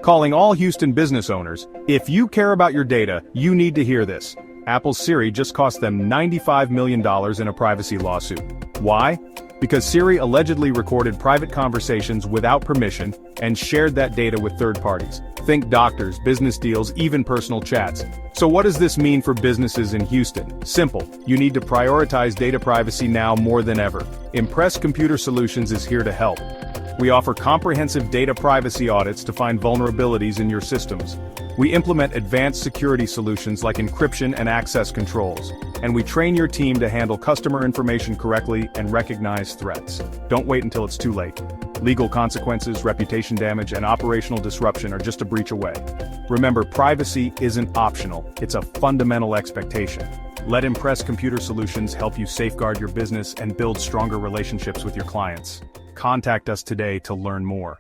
Calling all Houston business owners, if you care about your data, you need to hear this. Apple's Siri just cost them $95 million in a privacy lawsuit. Why? Because Siri allegedly recorded private conversations without permission and shared that data with third parties. Think doctors, business deals, even personal chats. So what does this mean for businesses in Houston? Simple. You need to prioritize data privacy now more than ever. Impress Computer Solutions is here to help. We offer comprehensive data privacy audits to find vulnerabilities in your systems. We implement advanced security solutions like encryption and access controls. And we train your team to handle customer information correctly and recognize threats. Don't wait until it's too late. Legal consequences, reputation damage, and operational disruption are just a breach away. Remember, privacy isn't optional, it's a fundamental expectation. Let Impress Computer Solutions help you safeguard your business and build stronger relationships with your clients. Contact us today to learn more.